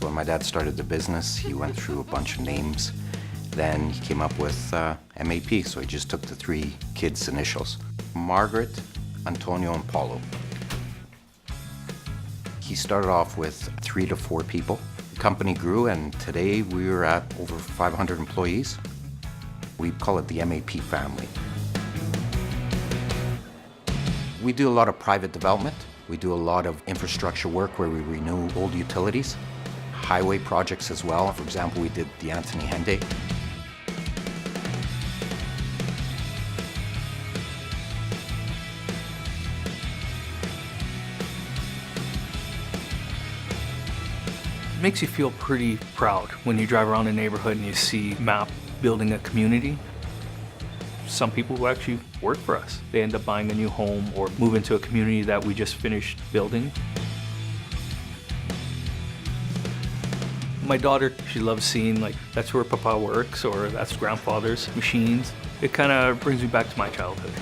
When my dad started the business, he went through a bunch of names. Then he came up with M.A.P, so he just took the three kids' initials. Margaret, Antonio, and Paulo. He started off with 3 to 4 people. The company grew, and today we're at over 500 employees. We call it the M.A.P family. We do a lot of private development. We do a lot of infrastructure work where we renew old utilities. Highway projects as well. For example, we did the Anthony Henday. It makes you feel pretty proud when you drive around a neighborhood and you see M.A.P building a community. Some people who actually work for us, they end up buying a new home or move into a community that we just finished building. My daughter, she loves seeing like that's where Papa works or that's grandfather's machines. It kind of brings me back to my childhood.